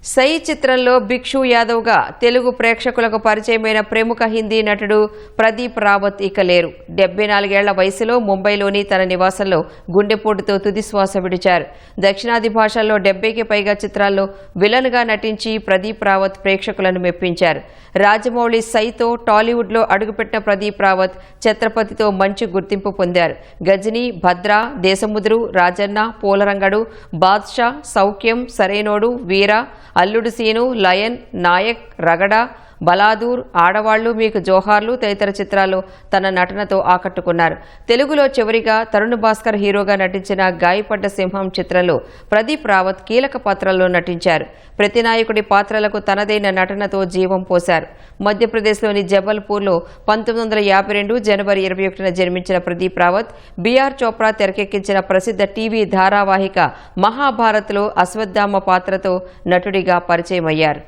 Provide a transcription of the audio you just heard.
సై చిత్రంలో భిక్షు యాదవ్గా తెలుగు ప్రేక్షకులకు పరిచయమైన ప్రముఖ హిందీ నటుడు ప్రదీప్ రావత్ ఇక లేరు. 74 ఏళ్ల వయసులో ముంబైలోని తన నివాసంలో గుండెపోటుతో తుదిశ్వాస విడిచారు. దక్షిణాది భాషల్లో 70కి పైగా చిత్రాల్లో విలన్గా నటించి ప్రదీప్ రావత్ ప్రేక్షకులను మెప్పించారు. రాజమౌళి సైతో టాలీవుడ్లో అడుగుపెట్టిన ప్రదీప్ రావత్ ఛత్రపతితో మంచి గుర్తింపు పొందారు. గజనీ, భద్ర, దేశముద్రు, రాజన్న, పూలరంగడు, బాద్షా, సౌఖ్యం, సరైనోడు, వీర, అల్లుడు సీను, లయన్, నాయక్, రగడ, బలాదూర్, ఆడవాళ్లు మీకు జోహార్లు తదితర చిత్రాల్లో తన నటనతో ఆకట్టుకున్నారు. తెలుగులో చివరిగా తరుణ్ భాస్కర్ హీరోగా నటించిన గాయపడ్డ సింహం చిత్రంలో ప్రదీప్ రావత్ కీలక పాత్రల్లో నటించారు. ప్రతినాయకుడి పాత్రలకు తనదైన నటనతో జీవం పోశారు. మధ్యప్రదేశ్లోని జబల్పూర్లో 1952 జనవరి 21న జన్మించిన ప్రదీప్ రావత్ బిఆర్ చోప్రా తెరకెక్కించిన ప్రసిద్ధ టీవీ ధారావాహిక మహాభారత్లో అశ్వత్థామ పాత్రతో నటుడిగా పరిచయమయ్యారు.